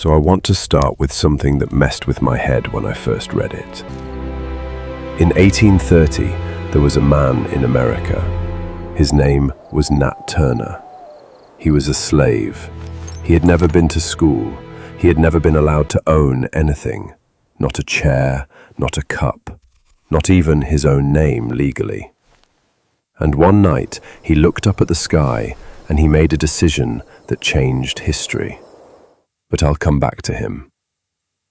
So I want to start with something that messed with my head when I first read it. In 1830, there was a man in America. His name was Nat Turner. He was a slave. He had never been to school. He had never been allowed to own anything. Not a chair, not a cup, not even his own name legally. And one night, he looked up at the sky and he made a decision that changed history. But I'll come back to him.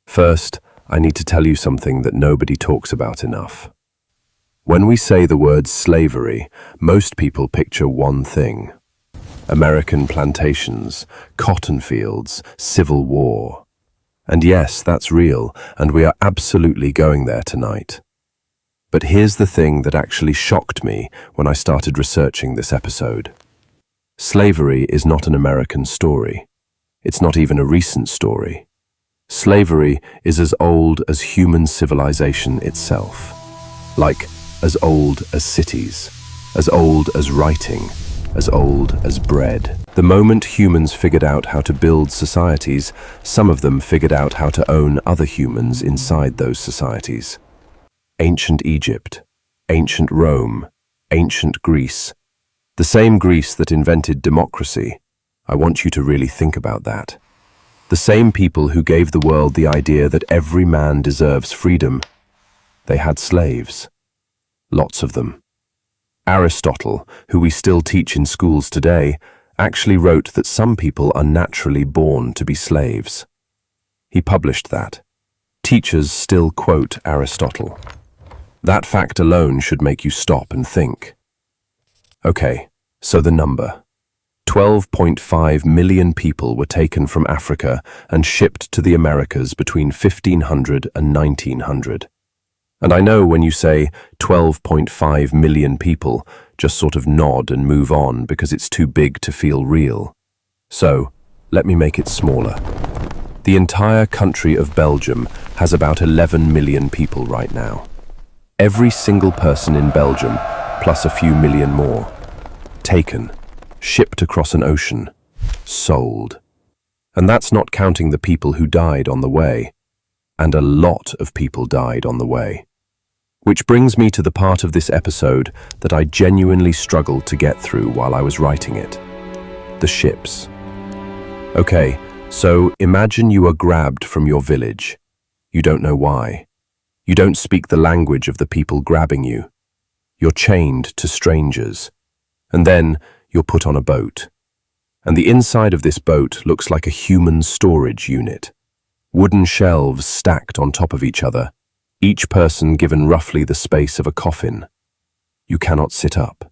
First, I need to tell you something that nobody talks about enough. When we say the word slavery, most people picture one thing: American plantations, cotton fields, civil war. And yes, that's real, and we are absolutely going there tonight. But here's the thing that actually shocked me when I started researching this episode. Slavery is not an American story. It's not even a recent story. Slavery is as old as human civilization itself. Like, as old as cities, as old as writing, as old as bread. The moment humans figured out how to build societies, some of them figured out how to own other humans inside those societies. Ancient Egypt, ancient Rome, ancient Greece. The same Greece that invented democracy. I want you to really think about that. The same people who gave the world the idea that every man deserves freedom. They had slaves. Lots of them. Aristotle, who we still teach in schools today, actually wrote that some people are naturally born to be slaves. He published that. Teachers still quote Aristotle. That fact alone should make you stop and think. Okay, so the number. 12.5 million people were taken from Africa and shipped to the Americas between 1500 and 1900. And I know when you say 12.5 million people, just sort of nod and move on because it's too big to feel real. So, let me make it smaller. The entire country of Belgium has about 11 million people right now. Every single person in Belgium, plus a few million more. Taken, shipped across an ocean, sold. And that's not counting the people who died on the way. And a lot of people died on the way. Which brings me to the part of this episode that I genuinely struggled to get through while I was writing it. The ships. Okay, so imagine you are grabbed from your village. You don't know why. You don't speak the language of the people grabbing you. You're chained to strangers. And then you're put on a boat. And the inside of this boat looks like a human storage unit. Wooden shelves stacked on top of each other, each person given roughly the space of a coffin. You cannot sit up.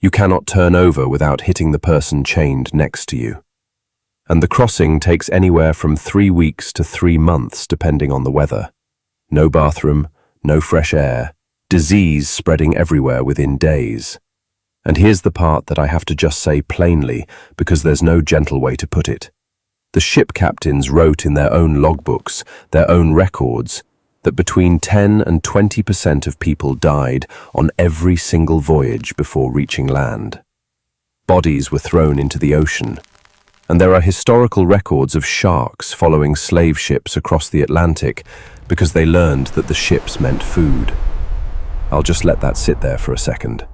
You cannot turn over without hitting the person chained next to you. And the crossing takes anywhere from 3 weeks to 3 months depending on the weather. No bathroom, no fresh air, disease spreading everywhere within days. And here's the part that I have to just say plainly because there's no gentle way to put it. The ship captains wrote in their own logbooks, their own records, that between 10 and 20% of people died on every single voyage before reaching land. Bodies were thrown into the ocean, and there are historical records of sharks following slave ships across the Atlantic because they learned that the ships meant food. I'll just let that sit there for a second.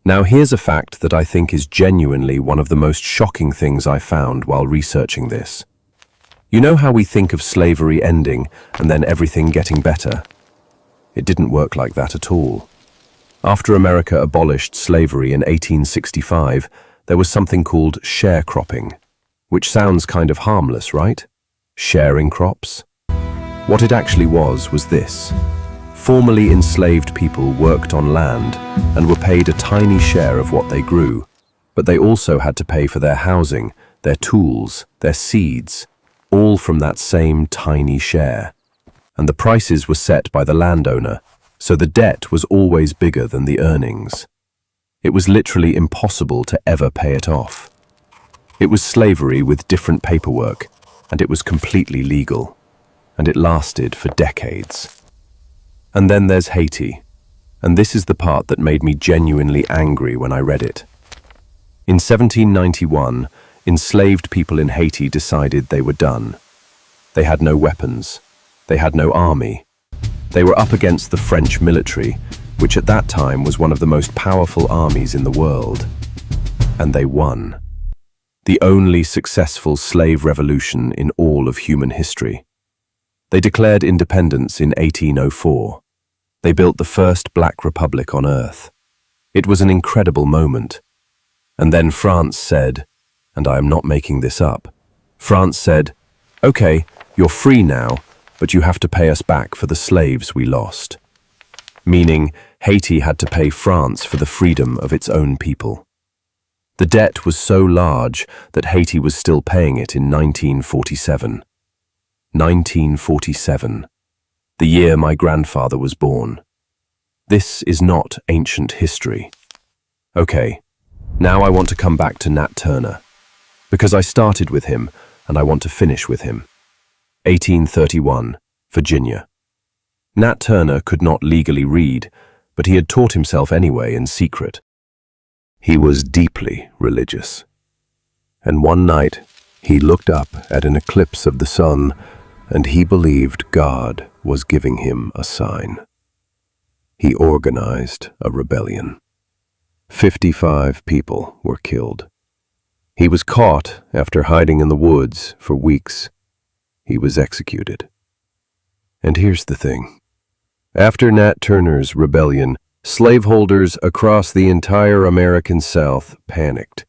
Now here's a fact that I think is genuinely one of the most shocking things I found while researching this. You know how we think of slavery ending and then everything getting better? It didn't work like that at all. After America abolished slavery in 1865, there was something called sharecropping, which sounds kind of harmless, right? Sharing crops? What it actually was this. Formerly enslaved people worked on land and were paid a tiny share of what they grew, but they also had to pay for their housing, their tools, their seeds, all from that same tiny share. And the prices were set by the landowner, so the debt was always bigger than the earnings. It was literally impossible to ever pay it off. It was slavery with different paperwork, and it was completely legal. And it lasted for decades. And then there's Haiti, and this is the part that made me genuinely angry when I read it. In 1791, enslaved people in Haiti decided they were done. They had no weapons. They had no army. They were up against the French military, which at that time was one of the most powerful armies in the world. And they won. The only successful slave revolution in all of human history. They declared independence in 1804. They built the first black republic on earth. It was an incredible moment. And then France said, and I am not making this up, France said, "Okay, you're free now, but you have to pay us back for the slaves we lost." Meaning, Haiti had to pay France for the freedom of its own people. The debt was so large that Haiti was still paying it in 1947. 1947, the year my grandfather was born. This is not ancient history. Okay, now I want to come back to Nat Turner, because I started with him and I want to finish with him. 1831, Virginia. Nat Turner could not legally read, but he had taught himself anyway in secret. He was deeply religious. And one night, he looked up at an eclipse of the sun, and he believed God was giving him a sign. He organized a rebellion. 55 people were killed. He was caught after hiding in the woods for weeks. He was executed. And here's the thing. After Nat Turner's rebellion, slaveholders across the entire American South panicked.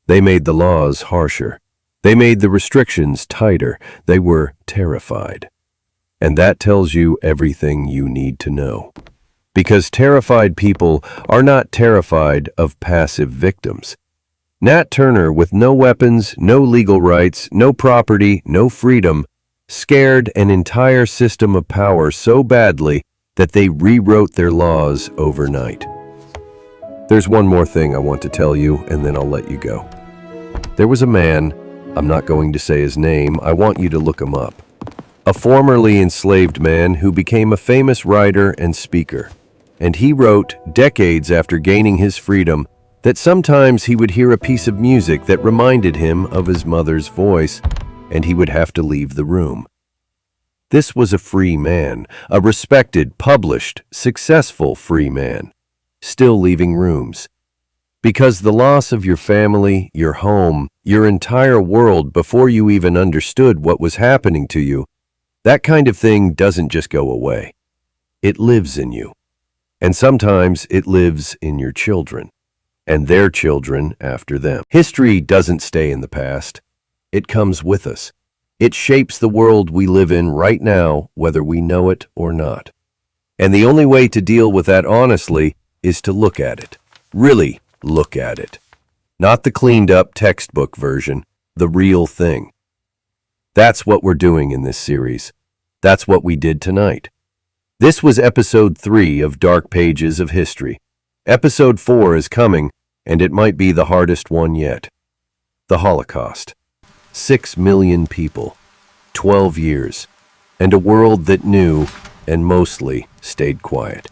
They made the laws harsher. They made the restrictions tighter. They were terrified. And that tells you everything you need to know. Because terrified people are not terrified of passive victims. Nat Turner, with no weapons, no legal rights, no property, no freedom, scared an entire system of power so badly that they rewrote their laws overnight. There's one more thing I want to tell you, and then I'll let you go. There was a man, I'm not going to say his name, I want you to look him up. A formerly enslaved man who became a famous writer and speaker. And he wrote, decades after gaining his freedom, that sometimes he would hear a piece of music that reminded him of his mother's voice, and he would have to leave the room. This was a free man, a respected, published, successful free man, still leaving rooms. Because the loss of your family, your home, your entire world before you even understood what was happening to you, that kind of thing doesn't just go away. It lives in you. And sometimes it lives in your children, and their children after them. History doesn't stay in the past. It comes with us. It shapes the world we live in right now, whether we know it or not. And the only way to deal with that honestly is to look at it. Really look at it. Not the cleaned up textbook version, the real thing. That's what we're doing in this series. That's what we did tonight. This was episode 3 of Dark Pages of History. Episode 4 is coming, and it might be the hardest one yet. The Holocaust. 6 million people, 12 years, and a world that knew and mostly stayed quiet.